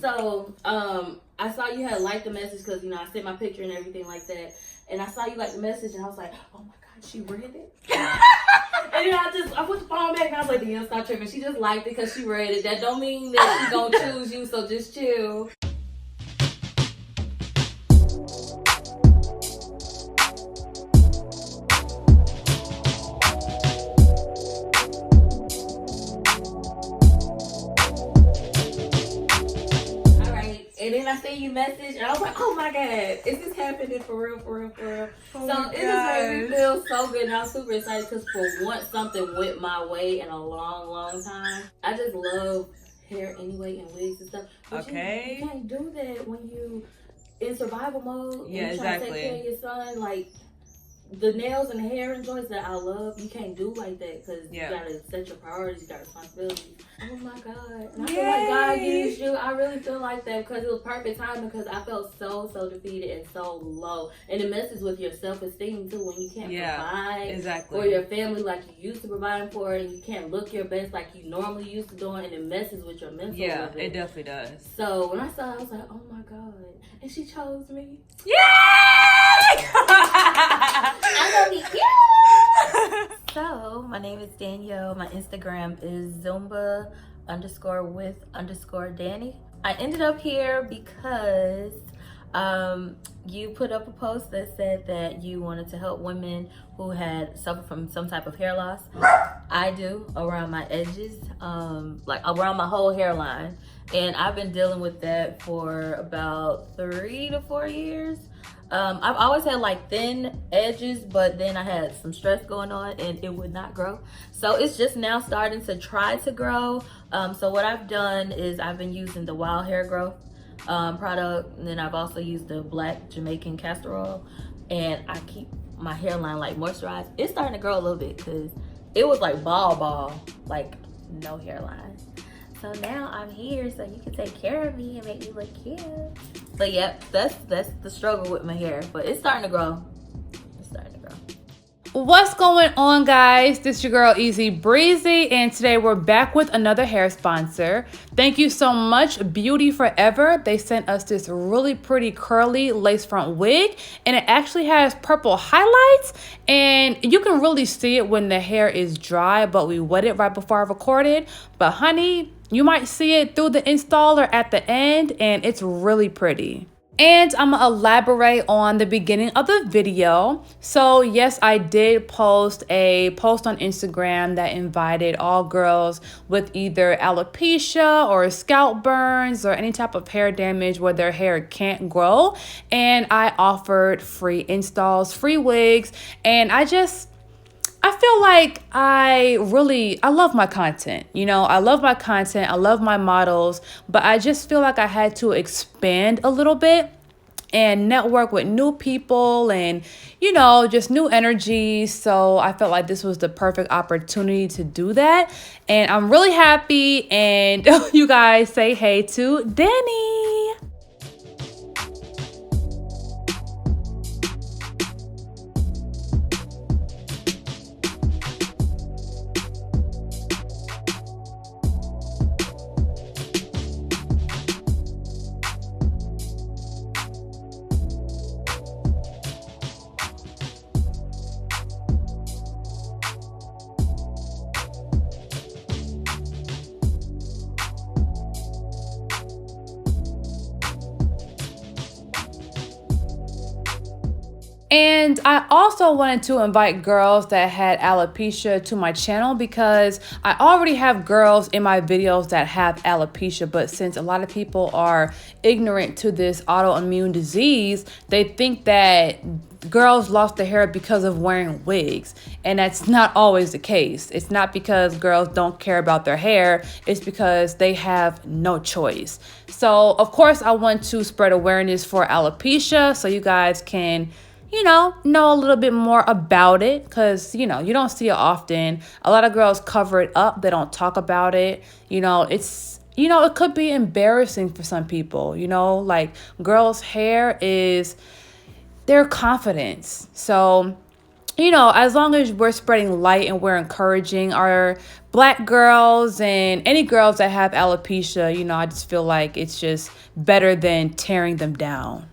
So, I saw you had liked the message because, you know, I sent my picture and everything like that. And I saw you like the message and I was like, oh my God, she read it? And then I put the phone back and I was like, damn, stop tripping. She just liked it because she read it. That don't mean that she gonna choose you, so just chill. And then I seen you message, and I was like, oh my God, is this happening for real, for real, for real? Oh so it just made me feel so good, and I was super excited because for once something went my way in a long, long time. I just love hair anyway and wigs and stuff. But you can't do that when you in survival mode. Yeah, and you trying to take care of your son. Like, the nails and the hair and joints that I love, you can't do like that because you gotta set your priorities, you got responsibilities. Oh my God. And I feel like God used you. I really feel like that because it was perfect timing because I felt so defeated and so low. And it messes with your self-esteem too when you can't provide for your family like you used to provide for, and you can't look your best like you normally used to doing, and it messes with your mental. Yeah, it definitely does. So when I saw it, I was like, oh my God. And she chose me. Yay! I'm gonna be cute. So my name is Danielle. My Instagram is Zumba_with_Danny. I ended up here because you put up a post that said that you wanted to help women who had suffered from some type of hair loss. I do, around my edges, like around my whole hairline. And I've been dealing with that for about 3 to 4 years. I've always had like thin edges, but then I had some stress going on and it would not grow. So it's just now starting to try to grow. So what I've done is I've been using the Wild Hair Growth product, and then I've also used the Black Jamaican Castor Oil, and I keep my hairline like moisturized. It's starting to grow a little bit because it was like ball, like no hairline. So now I'm here so you can take care of me and make me look cute. But yep, that's the struggle with my hair, but it's starting to grow. It's starting to grow. What's going on, guys? This is your girl Easy Breezy, and today we're back with another hair sponsor. Thank you so much, Beauty Forever. They sent us this really pretty curly lace front wig, and it actually has purple highlights, and you can really see it when the hair is dry, but we wet it right before I recorded. But honey, you might see it through the installer at the end, and it's really pretty. And I'm gonna elaborate on the beginning of the video. So yes, I did post a post on Instagram that invited all girls with either alopecia or scalp burns or any type of hair damage where their hair can't grow. And I offered free installs, free wigs, and I feel like I love my content. You know, I love my content. I love my models, but I just feel like I had to expand a little bit and network with new people and, you know, just new energies. So I felt like this was the perfect opportunity to do that. And I'm really happy. And you guys say hey to Danny. And I also wanted to invite girls that had alopecia to my channel because I already have girls in my videos that have alopecia, but since a lot of people are ignorant to this autoimmune disease, they think that girls lost their hair because of wearing wigs, and that's not always the case. It's not because girls don't care about their hair, it's because they have no choice. So of course I want to spread awareness for alopecia so you guys can, you know a little bit more about it, because, you know, you don't see it often. A lot of girls cover it up. They don't talk about it. You know, it's, you know, it could be embarrassing for some people, you know, like girls' hair is their confidence. So, you know, as long as we're spreading light and we're encouraging our black girls and any girls that have alopecia, you know, I just feel like it's just better than tearing them down.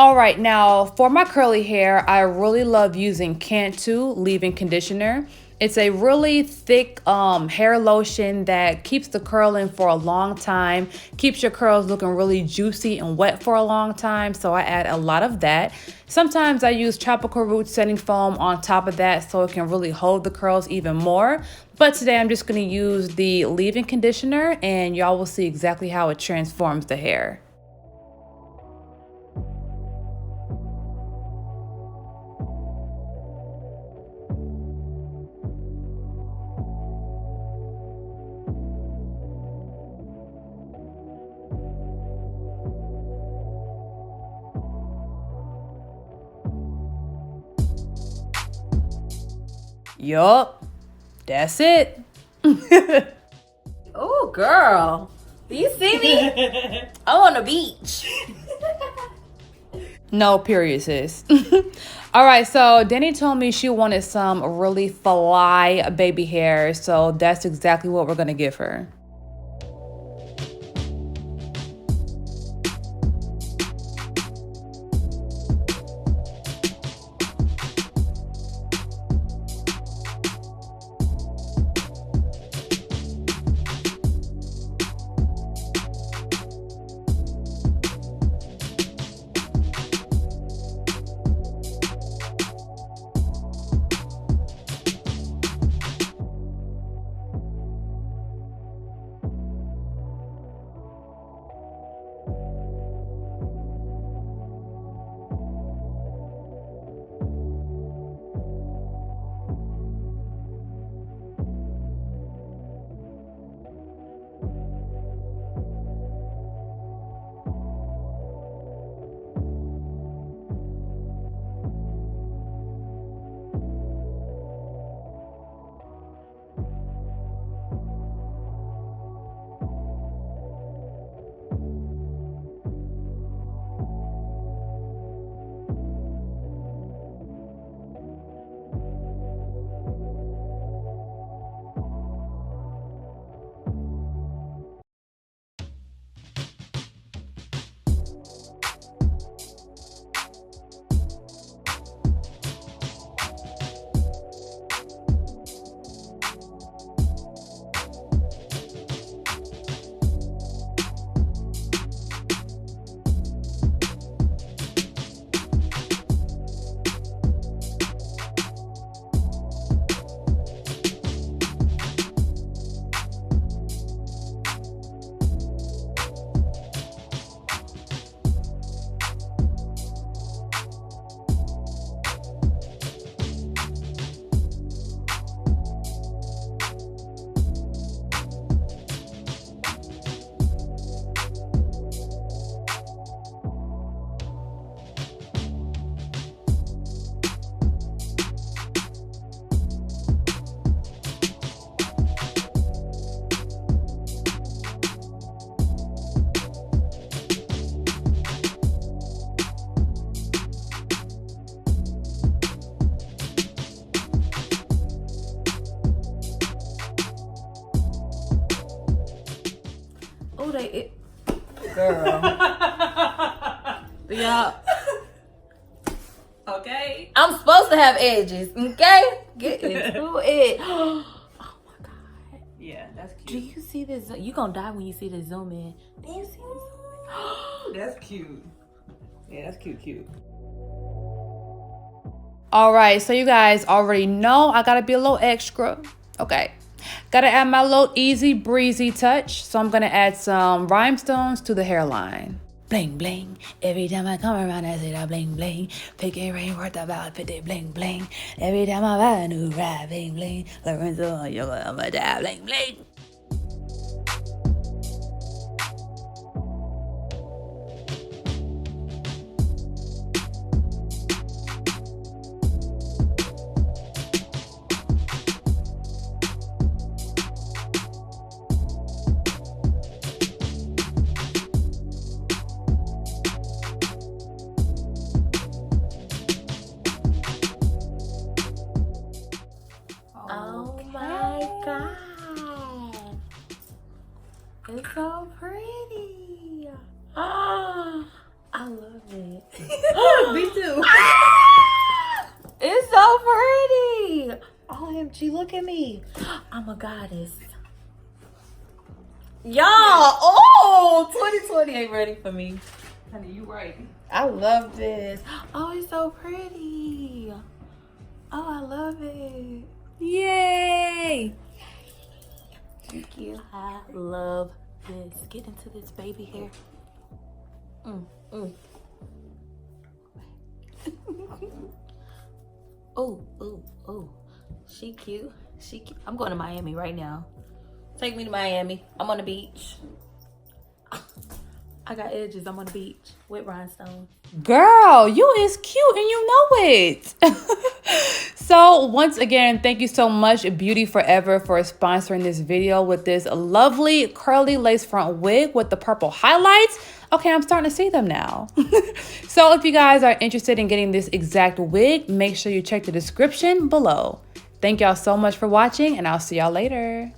All right, now for my curly hair, I really love using Cantu leave-in conditioner. It's a really thick hair lotion that keeps the curl in for a long time, keeps your curls looking really juicy and wet for a long time, so I add a lot of that. Sometimes I use tropical root setting foam on top of that so it can really hold the curls even more. But today I'm just gonna use the leave-in conditioner and y'all will see exactly how it transforms the hair. Yup, that's it. Oh, girl. Do you see me? I'm on the beach. No, period, sis. All right, so Denny told me she wanted some really fly baby hair, so that's exactly what we're gonna give her. they girl. Yeah. Okay. I'm supposed to have edges, okay? Get into it. Oh my god. Yeah, that's cute. Do you see this? You gonna die when you see the zoom in. Do you see this? That's cute. Yeah, that's cute. All right, so you guys already know I gotta be a little extra. Okay. Gotta add my little easy breezy touch. So I'm gonna add some rhinestones to the hairline. Bling bling. Every time I come around, I say that bling bling. Picking rain worth about 50 bling bling. Every time I buy a new ride, bling bling. Lorenzo, you're gonna die, bling bling. Oh my god. It's so pretty. Ah, I love it. Me too. It's so pretty. OMG, look at me. I'm a goddess. Y'all, oh, 2020 ain't ready for me. Honey, you right. I love this. Oh, it's so pretty. Oh, I love it. Yay! Thank you. I love this. Get into this baby hair. Oh. She cute. I'm going to Miami right now. Take me to Miami. I'm on the beach. I got edges. I'm on the beach with rhinestones. Girl, you is cute and you know it. So once again, thank you so much Beauty Forever for sponsoring this video with this lovely curly lace front wig with the purple highlights. Okay, I'm starting to see them now. So if you guys are interested in getting this exact wig, make sure you check the description below. Thank y'all so much for watching and I'll see y'all later.